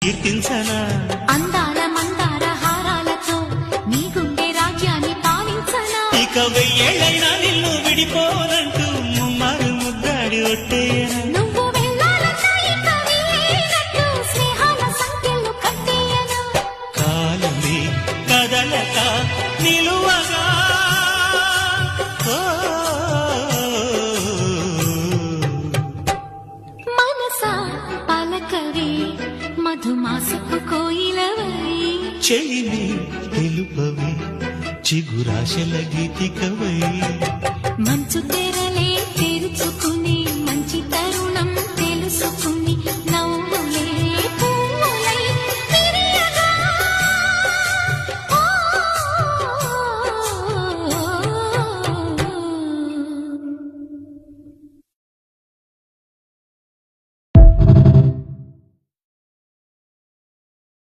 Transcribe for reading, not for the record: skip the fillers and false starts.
కీర్తించనా అందాల మందార హారాలతో నీ గుండె రాజ్యాన్ని పాలించనా ఇక వెయ్యేళ్ళైనా నిన్ను విడిపోనంటూ ముమ్మారు ముద్దాడి ఒట్టేయనా నువ్వు వెళ్ళాలన్నా ఇక వీలేనట్టు స్నేహాల సంఖ్యలు కట్టేయనా కాలమే కదలక నిలువగా మనసా పలకవే మధుమాసపు కోయిలవై చెలిని తెలుపవే చిగురాశల గీతికవై మంచు తెర